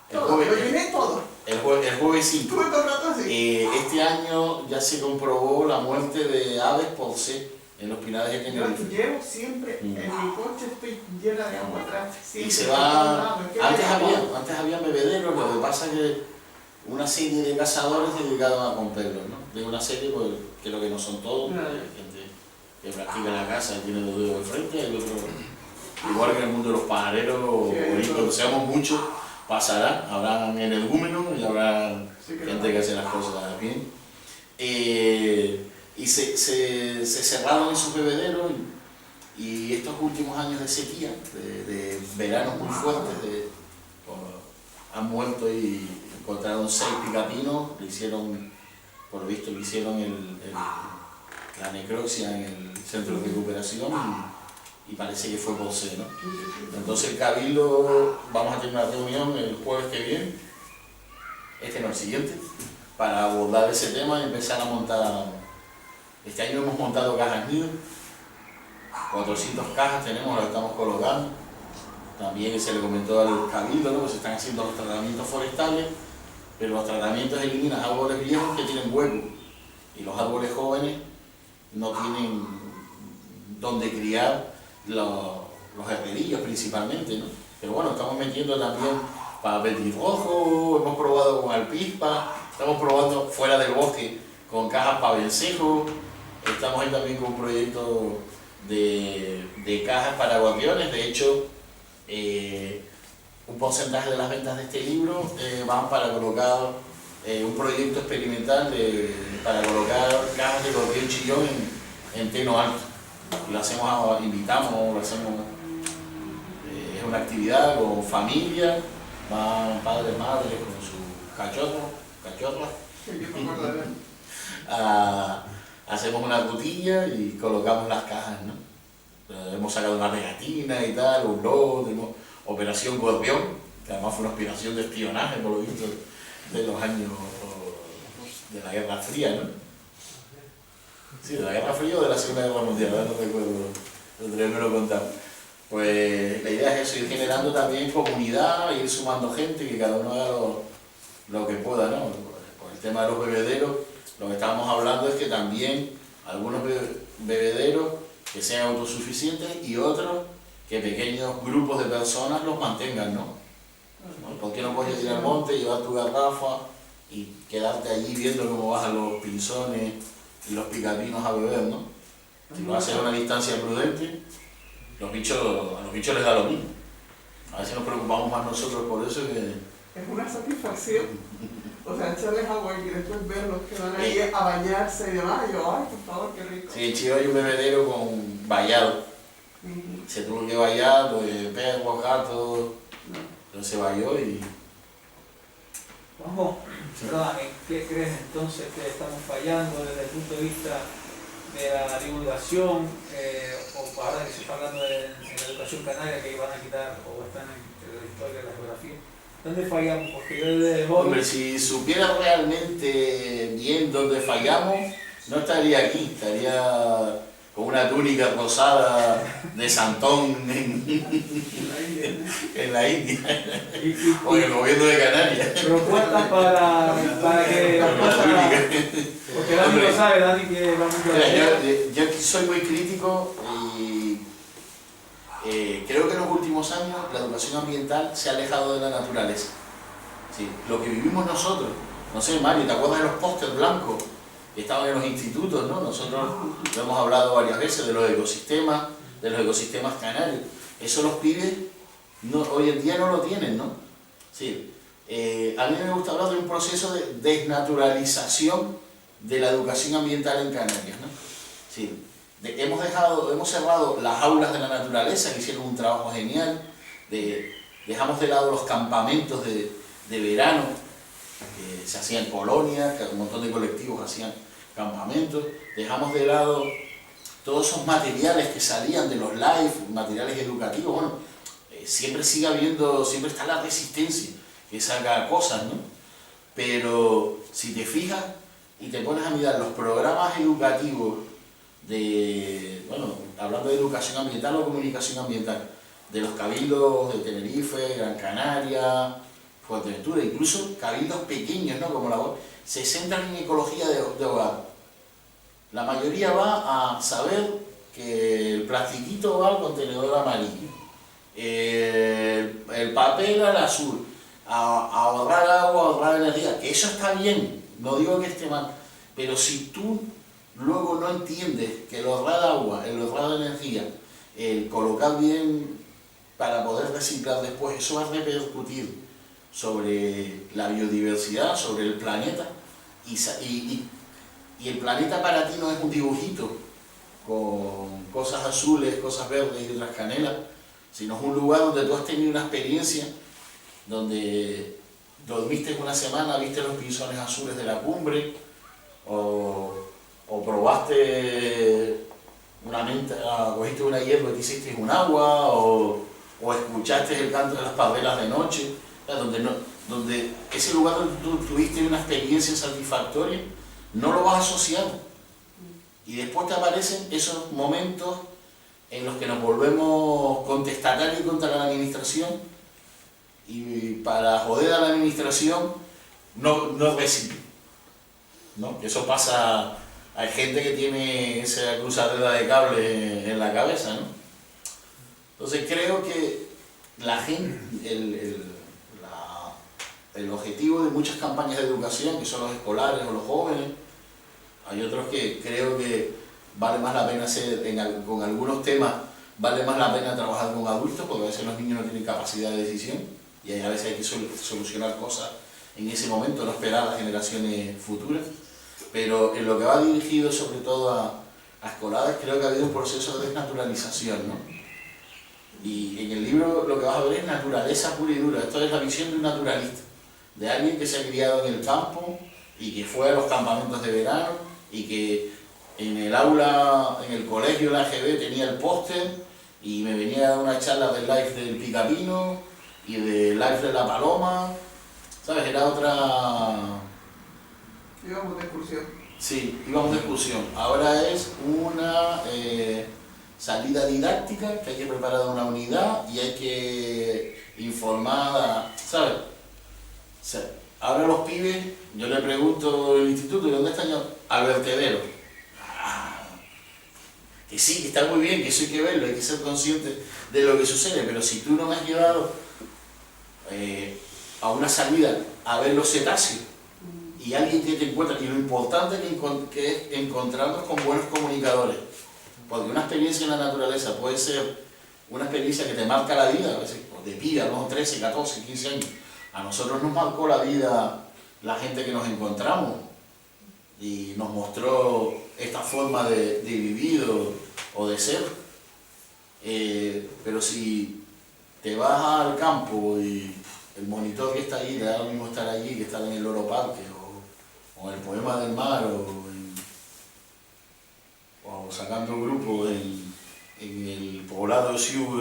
Todo, lo llené todo. El jueves 5. Estuve todo el rato así. Este año ya se comprobó la muerte de aves por sed en los pinares de Yo Tenerife. llevo siempre, en mi coche estoy llena de agua atrás. Y siempre se por todos va... lados, es que hay agua. Antes había bebederos, lo que pasa es que una serie de cazadores dedicados a comprarlos, ¿no? De una serie, pues creo que no son todos, No. hay gente que practica la caza y tiene los dedos de frente, hay otro, igual que en el mundo de los pajareros, cuando seamos muchos, pasará, habrá energúmenos y habrá Sí, que gente que hace las cosas bien. Y se cerraron esos bebederos y estos últimos años de sequía, de veranos muy fuertes, han muerto y encontraron 6 picapinos, le hicieron, por lo visto, le hicieron la necropsia en el centro de recuperación y parece que fue por C, ¿no? Entonces el Cabildo, vamos a tener una reunión el jueves que viene, este no, el siguiente, para abordar ese tema y empezar a montar. Este año hemos montado cajas nido, 400 cajas tenemos, las estamos colocando. También se le comentó al Cabildo, ¿no? Que se están haciendo los tratamientos forestales, pero los tratamientos eliminan árboles viejos que tienen hueco y los árboles jóvenes no tienen donde criar los herrerillos principalmente, ¿no? Pero bueno, estamos metiendo también para petirrojo, hemos probado con alpispa, estamos probando fuera del bosque con cajas para vencejo, estamos ahí también con un proyecto de cajas para guardianes. De hecho, un porcentaje de las ventas de este libro van para colocar un proyecto experimental para colocar cajas de gorrión chillón en Teno Alto. Y lo hacemos, invitamos, lo hacemos, es una actividad con familia, van padres, madres con sus cachorras. Sí, yo me acuerdo de ver. Hacemos una rutilla y colocamos las cajas, ¿no? Hemos sacado una pegatina y tal, un logo, tenemos Operación Gorrión, que además fue una operación de espionaje, por lo visto, de los años de la Guerra Fría, ¿no? Sí, de la Guerra Fría o de la Segunda Guerra Mundial, ahora no recuerdo, tendría que lo contar. Pues la idea es eso, ir generando también comunidad, ir sumando gente, que cada uno haga lo que pueda, ¿no? Por el tema de los bebederos, lo que estábamos hablando es que también algunos bebederos que sean autosuficientes y otros que pequeños grupos de personas los mantengan, ¿no? ¿Por qué no puedes ir al monte, llevar tu garrafa y quedarte allí viendo cómo bajan los pinzones y los picapinos a beber, ¿no? Si lo haces a una distancia prudente, a los bichos les da lo mismo. A veces nos preocupamos más nosotros por eso que... Es una satisfacción. O sea, echarles agua y después verlos que van ahí a bañarse y demás. Y yo, ay, por favor, qué rico. Sí, en Chiva hay un bebedero con vallado. Se tuvo que vallar, pues, perros, gatos, entonces se valló y... Juanjo, perdóname, ¿qué crees entonces que estamos fallando desde el punto de vista de la divulgación, o ahora que se está hablando de la educación canaria que van a quitar o están en la historia de la geografía? ¿Dónde fallamos? Porque yo desde joven... Hombre, si supiera realmente bien dónde fallamos, no estaría aquí, estaría con una túnica rosada de santón en la India, o en el gobierno de Canarias. Propuestas para que las cosas... Porque Dani lo sabe, Dani que va mucho a Mira, yo soy muy crítico y creo que en los últimos años la educación ambiental se ha alejado de la naturaleza. Sí, lo que vivimos nosotros, no sé, Mario, ¿te acuerdas de los pósters blancos que estaban en los institutos, ¿no? Nosotros lo hemos hablado varias veces de los ecosistemas canarios. Eso los pibes hoy en día no lo tienen, ¿no? Sí. A mí me gusta hablar de un proceso de desnaturalización de la educación ambiental en Canarias, ¿no? Sí. Hemos cerrado las aulas de la naturaleza, que hicieron un trabajo genial, dejamos de lado los campamentos de verano, que se hacían en colonias, que un montón de colectivos hacían campamentos, dejamos de lado todos esos materiales que salían de los live, materiales educativos. Bueno, siempre sigue habiendo, siempre está la resistencia que saca cosas, ¿no? Pero si te fijas y te pones a mirar los programas educativos bueno, hablando de educación ambiental o comunicación ambiental, de los cabildos de Tenerife, Gran Canaria, Fuerteventura, incluso cabildos pequeños, ¿no? Como la se centran en ecología de hogar. la mayoría va a saber que el plastiquito va al contenedor amarillo, el papel al azul, a ahorrar agua, a ahorrar energía, que eso está bien, no digo que esté mal, pero si tú luego no entiendes que el ahorrar agua, el ahorrar energía, el colocar bien para poder reciclar después, eso va a repercutir sobre la biodiversidad, sobre el planeta, y el planeta para ti no es un dibujito con cosas azules, cosas verdes y otras canelas, sino es un lugar donde tú has tenido una experiencia, donde dormiste una semana, viste los pinzones azules de la cumbre, o probaste una menta, cogiste una hierba y te hiciste un agua, o escuchaste el canto de las parvelas de noche, donde ese lugar donde tú tuviste una experiencia satisfactoria, no lo vas a asociar. Y después te aparecen esos momentos en los que nos volvemos contestatarios contra la administración, y para joder a la administración no recibe, ¿no? Que eso pasa, hay gente que tiene esa cruzadera de cable en la cabeza, ¿no? Entonces creo que la gente, el objetivo de muchas campañas de educación, que son los escolares o los jóvenes, hay otros que creo que vale más la pena hacer, con algunos temas, vale más la pena trabajar con adultos, porque a veces los niños no tienen capacidad de decisión, y a veces hay que solucionar cosas en ese momento, no esperar a las generaciones futuras. Pero en lo que va dirigido sobre todo a escolares, creo que ha habido un proceso de desnaturalización, ¿no? Y en el libro lo que vas a ver es naturaleza pura y dura. Esto es la visión de un naturalista, de alguien que se ha criado en el campo y que fue a los campamentos de verano y que en el aula, en el colegio, la AGB, tenía el póster y me venía a dar una charla del life del Picapino y del life de la Paloma, ¿sabes? Era otra... Íbamos de excursión. Sí, íbamos de excursión. Ahora es una salida didáctica que hay que preparar una unidad y hay que informar, ¿sabes? O sea, ahora los pibes, yo le pregunto al instituto, ¿y dónde están ya? Al vertedero. Que sí, que está muy bien, que eso hay que verlo, hay que ser consciente de lo que sucede, pero si tú no me has llevado a una salida a ver los cetáceos, y alguien que te encuentra, y lo importante que es encontrarnos con buenos comunicadores, porque una experiencia en la naturaleza puede ser una experiencia que te marca la vida, a veces de pibe, a los 13, 14, 15 años. A nosotros nos marcó la vida la gente que nos encontramos y nos mostró esta forma de vivir o de ser. Pero si te vas al campo y el monitor que está ahí, te da lo mismo estar allí que estar en el Loro Parque o en el Poema del Mar o sacando grupos en el poblado de Siu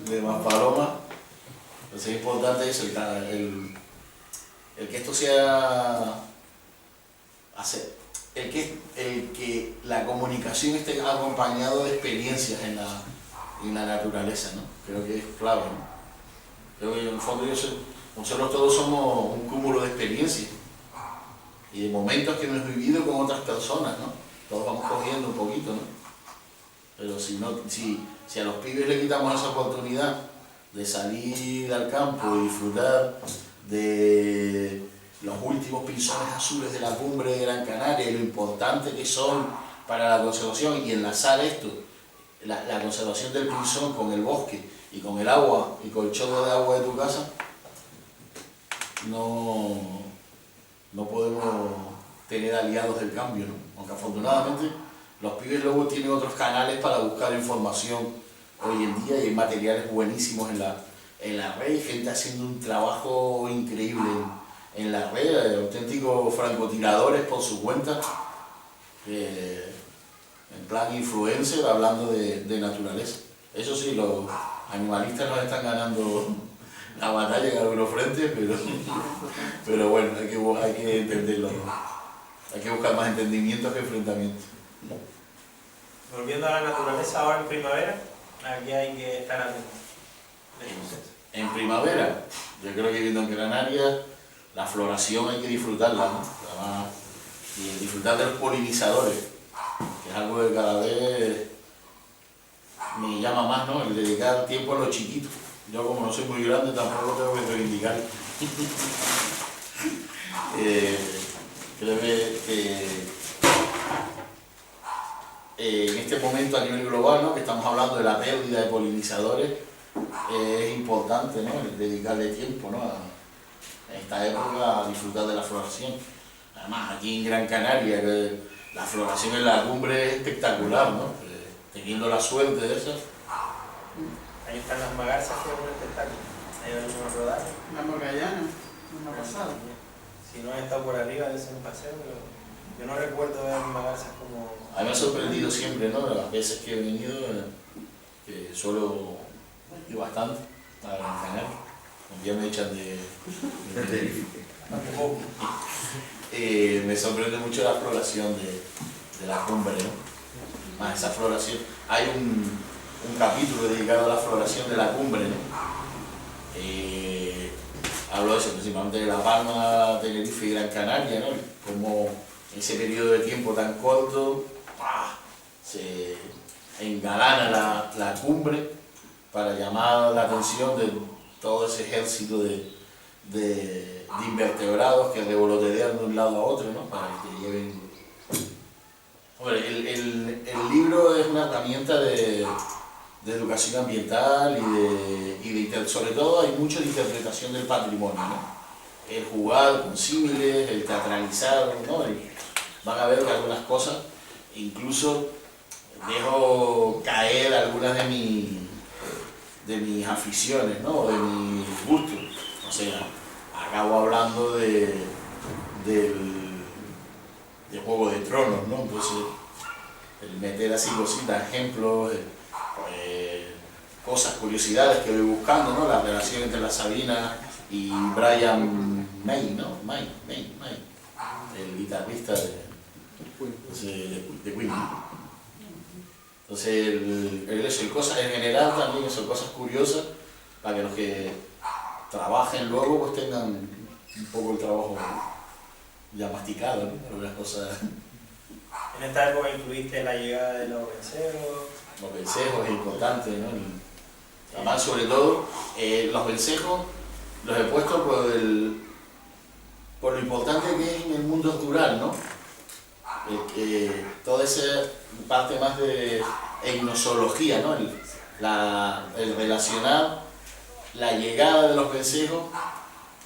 de Maspaloma. Entonces es importante eso, el que esto sea el que la comunicación esté acompañado de experiencias en la naturaleza, ¿no? Creo que es clave, ¿no? Creo que en el fondo nosotros todos somos un cúmulo de experiencias y de momentos que hemos vivido con otras personas, ¿no? Todos vamos cogiendo un poquito, ¿no? Pero si a los pibes le quitamos esa oportunidad de salir al campo y disfrutar de los últimos pinzones azules de la cumbre de Gran Canaria y lo importante que son para la conservación, y enlazar esto, la conservación del pinzón con el bosque y con el agua y con el chorro de agua de tu casa, no podemos tener aliados del cambio, ¿no? Aunque afortunadamente los pibes luego tienen otros canales para buscar información hoy en día y hay materiales buenísimos en la red, y gente haciendo un trabajo increíble en la red, auténticos francotiradores por su cuenta, en plan influencer, hablando de naturaleza. Eso sí, los animalistas nos están ganando la batalla en algunos frentes, pero bueno, hay que entenderlo, ¿no? Hay que buscar más entendimientos que enfrentamientos. Volviendo a la naturaleza, ahora en primavera, aquí hay que estar atentos. En primavera, yo creo que viviendo en Canarias, la floración hay que disfrutarla, ¿no? Además, y el disfrutar de los polinizadores, que es algo que cada vez me llama más, ¿no? El dedicar tiempo a los chiquitos. Yo como no soy muy grande tampoco tengo que reivindicar. Creo que en este momento a nivel global, ¿no? Que estamos hablando de la pérdida de polinizadores, es importante, ¿no? El dedicarle tiempo, ¿no? En esta época a disfrutar de la floración. Además aquí en Gran Canaria que la floración en la cumbre es espectacular, ¿no? Teniendo la suerte de eso. Ahí están las magarzas, que es un espectáculo. Hay algunos rodajes. La Magallana, una pasada. Si no he estado por arriba de ese paseo, pero yo no recuerdo ver magarzas como... A mí me ha sorprendido siempre, ¿no? Las veces que he venido, que suelo ir bastante a Gran Canaria. Un día me echan de me sorprende mucho la floración de la cumbre, ¿no? Más esa floración. Hay un capítulo dedicado a la floración de la cumbre, ¿no? Hablo de eso, principalmente de La Palma, Tenerife y Gran Canaria, ¿no? Como ese periodo de tiempo tan corto, se engalana la cumbre para llamar la atención de todo ese ejército de invertebrados que revolotean de un lado a otro, ¿no? Para que te lleven... Hombre, el libro es una herramienta de educación ambiental sobre todo hay mucho de interpretación del patrimonio, ¿no? El jugar con símiles, el teatralizar, ¿no? Van a ver que algunas cosas, incluso dejo caer algunas de mis aficiones, ¿no? De mis gustos. O sea, acabo hablando de Juego de Tronos, ¿no? Entonces, el meter así cositas, ejemplos, cosas, curiosidades que voy buscando, ¿no? La relación entre la Sabina y Brian May, ¿no? May, el guitarrista de Queen. Entonces, el cosas en general también son cosas curiosas para que los que trabajen luego pues tengan un poco el trabajo ya masticado, ¿no? Algunas cosas. En esta época incluiste la llegada de los vencejos. Los vencejos es importante, ¿no? Además, sobre todo, los vencejos los he puesto por lo importante que es en el mundo rural, ¿no? Toda esa parte más de etnozoología, ¿no? El relacionar la llegada de los vencejos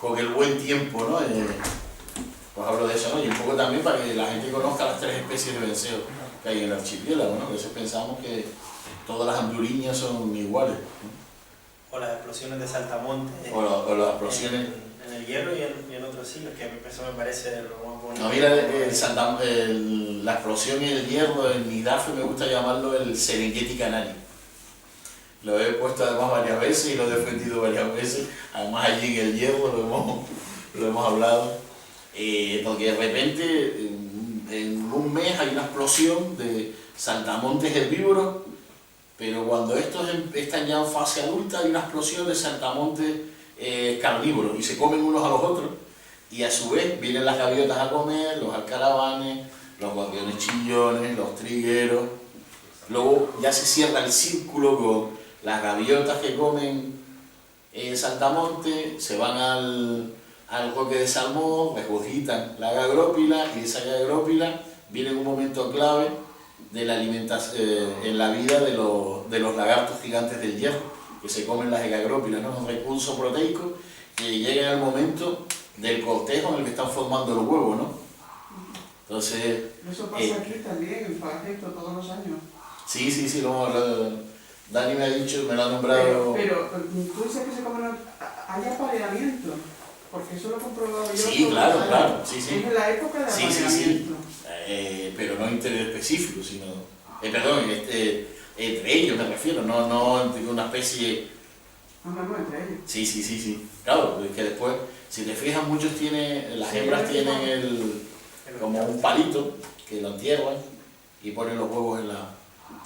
con el buen tiempo, ¿no? Pues hablo de eso, ¿no? Y un poco también para que la gente conozca las 3 especies de vencejos que hay en el archipiélago, ¿no? A veces pensamos que todas las anduriñas son iguales, ¿no? O las explosiones de saltamontes. O las explosiones... En el hierro y en otros siglos, que eso me parece lo más bonito. No, mira, la explosión y el hierro en Nidafe me gusta llamarlo el Serengeti canario. Lo he puesto además varias veces y lo he defendido varias veces. Además allí en el hierro lo hemos hablado. Porque de repente en un mes hay una explosión de saltamontes herbívoros, pero cuando estos están ya en fase adulta hay una explosión de saltamontes carnívoros y se comen unos a los otros, y a su vez vienen las gaviotas a comer, los alcaravanes, los gorriones chillones, los trigueros. Luego ya se cierra el círculo con las gaviotas que comen saltamonte, se van al roque de salmón, regurgitan la gagrópila, y de esa gagrópila viene un momento clave de la alimentación en la vida de los lagartos gigantes del hierro, que se comen las gagrópilas, ¿no? Es un recurso proteico que llega en el momento del cortejo en el que están formando los huevos, ¿no? Entonces... Eso pasa aquí también, en Fajardo, todos los años. Sí, Dani me ha dicho, me lo ha nombrado... Pero tú dices que se comen... Hay apareamiento, porque eso lo he comprobado yo. Sí, claro, sí. Es en la época de apareamiento. Sí. Pero no interespecífico, sino... entre ellos me refiero, no entre una especie... No, entre ellos. Sí. Claro, es que después, si te fijas, muchos las hembras tienen como un palito que lo entierran y ponen los huevos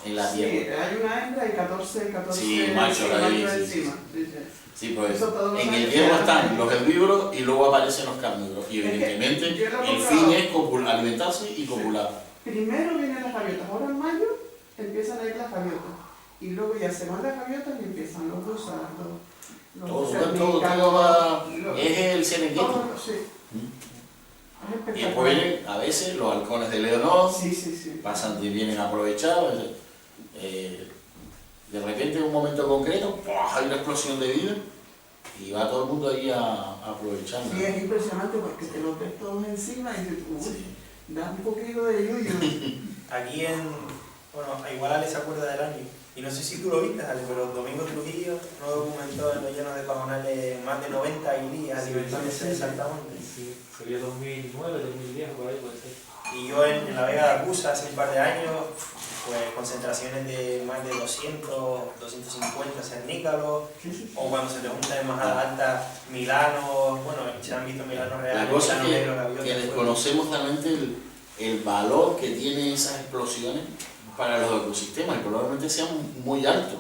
en la Sí, tierra. hay una hembra y 14 Sí, machos ahí, machos sí, encima. Sí, sí. Sí, pues Eso todos los en el años hierro se están hace. los herbívoros y luego aparecen los carnívoros. Y Es que evidentemente yo lo he el comprobado. fin es alimentarse y copular. Primero vienen las gaviotas, ahora en mayo empiezan a ir las gaviotas. Y luego ya se van las gaviotas y empiezan los gusanos, Todo cernícalos, va. los- Es el Serengeti. todo, sí. ¿Mm? Es Y espectacular. después vienen a veces los halcones de Leonor, Sí, sí, sí. pasan y vienen aprovechados. De repente en un momento concreto ¡pua! Hay una explosión de vida y va todo el mundo ahí a aprovechar. Sí, es impresionante porque te los ves todos encima y dices, uy, Sí. da un poquito de yuyu. Aquí bueno, igual Ale se acuerda del año, y no sé si tú lo viste, Ale, pero Domingo Trujillo no documentó en los llanos de Pajonales más de 90 guilías alimentándose de saltamontes. Sí, sería 2009, 2010, por ahí puede ser. Y yo en la Vega de Acusa hace un par de años, pues concentraciones de más de 200, 250 cernícalos, Sí, sí, sí. o cuando se te juntan en majadas altas, milanos, bueno, se han visto milanos reales. La cosa milanos es negros, gaviotas, que fuego. desconocemos realmente el valor que tienen esas explosiones para los ecosistemas y probablemente sean muy altos,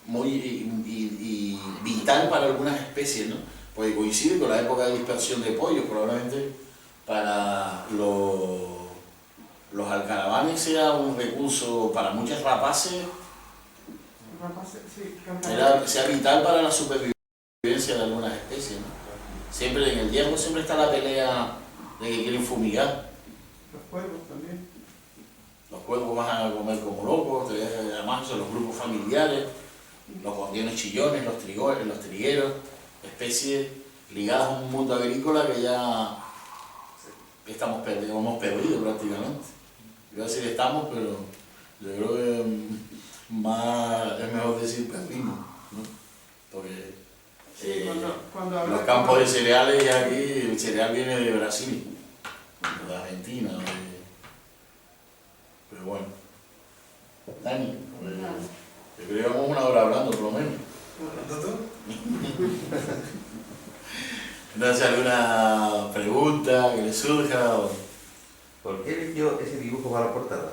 muy y vital para algunas especies, ¿no? Porque coincide con la época de dispersión de pollos, probablemente para los alcaravanes sea un recurso para muchas rapaces, Rapaces, sí, cantar. sea vital para la supervivencia de algunas especies, ¿no? Siempre en el hierro siempre está la pelea de que quieren fumigar. Los cuervos también. Los cuervos van a comer como locos, además son los grupos familiares, los gorriones chillones, los trigueros, especies ligadas a un mundo agrícola que ya hemos perdido prácticamente. Yo iba a decir estamos, pero yo creo que es mejor decir perdimos, ¿no? Porque Sí, cuando hablas los campos de cereales, ya aquí el cereal viene de Brasil, de Argentina, pero bueno. Dani, pues, yo creo que llevamos una hora hablando por lo menos. ¿Tú? Entonces, ¿alguna pregunta que le surja? ¿Por qué eligió ese dibujo para la portada?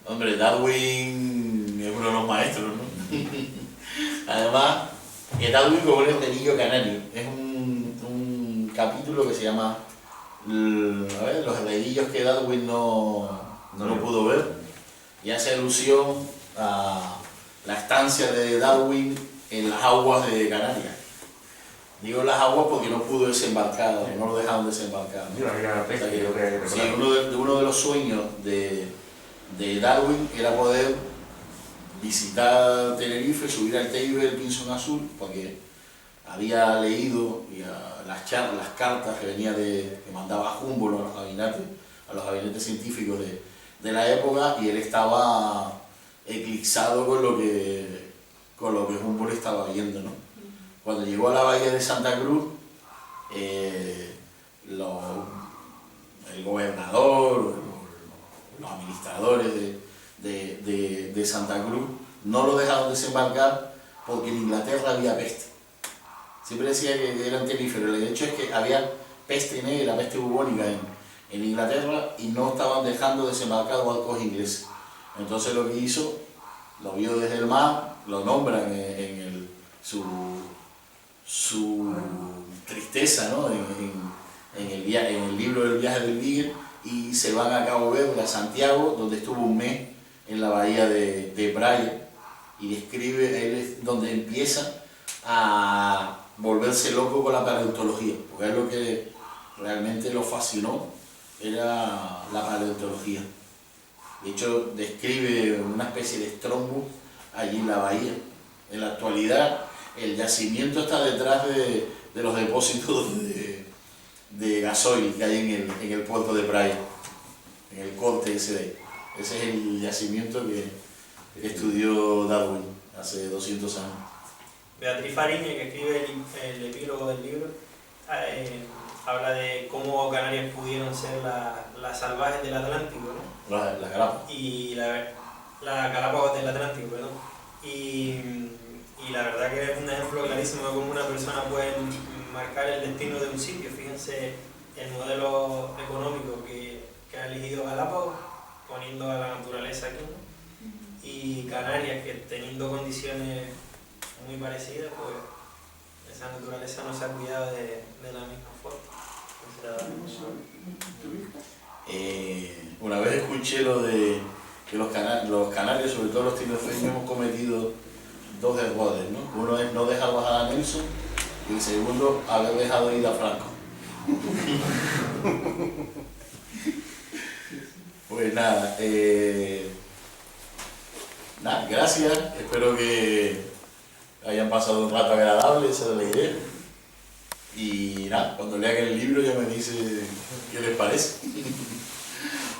Hombre, Darwin es uno de los maestros, ¿no? Además, Darwin como el niño canario. Es un capítulo que se llama los heredillos que Darwin no pudo ver, y hace alusión a la estancia de Darwin en las aguas de Canarias. Digo las aguas porque no pudo desembarcar, no lo dejaron desembarcar, ¿no? Yo la pesca, creo que Sí, uno de los sueños de Darwin era poder visitar Tenerife, subir al Teide del Pinzón Azul, porque había leído las cartas que mandaba Humboldt a los gabinetes científicos de la época, y él estaba eclipsado con lo que Humboldt estaba viendo, ¿no? Cuando llegó a la bahía de Santa Cruz, el gobernador, los administradores de Santa Cruz no lo dejaron desembarcar porque en Inglaterra había peste. Siempre decía que eran teníferos, el hecho es que había peste negra, peste bubónica en Inglaterra, y no estaban dejando desembarcar barcos ingleses. Entonces lo que hizo, lo vio desde el mar, lo nombran en su tristeza, ¿no? en el libro del viaje del Beagle, y se van a Cabo Verde, a Santiago, donde estuvo un mes en la bahía de Praia, y describe, él es donde empieza a volverse loco con la paleontología, porque es lo que realmente lo fascinó, era la paleontología. De hecho, describe una especie de strombus allí en la bahía. En la actualidad, el yacimiento está detrás de los depósitos de gasoil que hay en el puerto de Praia, en el corte ese. Ese es el yacimiento que estudió Darwin hace 200 años. Beatriz Fariña, que escribe el epílogo del libro, habla de cómo Canarias pudieron ser las salvajes del Atlántico, ¿no? Las Galápagos. Y la Galápagos del Atlántico, perdón. Y la verdad que es un ejemplo clarísimo de cómo una persona puede marcar el destino de un sitio. Fíjense el modelo económico que ha elegido Galápagos, poniendo a la naturaleza aquí, ¿no? Y Canarias, que teniendo condiciones muy parecidas, pues esa naturaleza no se ha cuidado de la misma forma. Una vez escuché lo de que los canarios, sobre todo los tinerfeños, hemos cometido dos errores, ¿no? Uno es no dejar bajar a Nelson y el segundo, haber dejado ir a Franco. Pues nada, gracias, espero que hayan pasado un rato agradable, esa es la idea. Y nada, cuando lean el libro ya me dice qué les parece.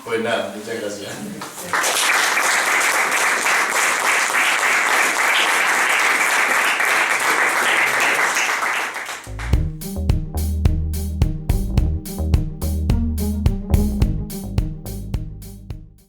Pues nada, muchas gracias.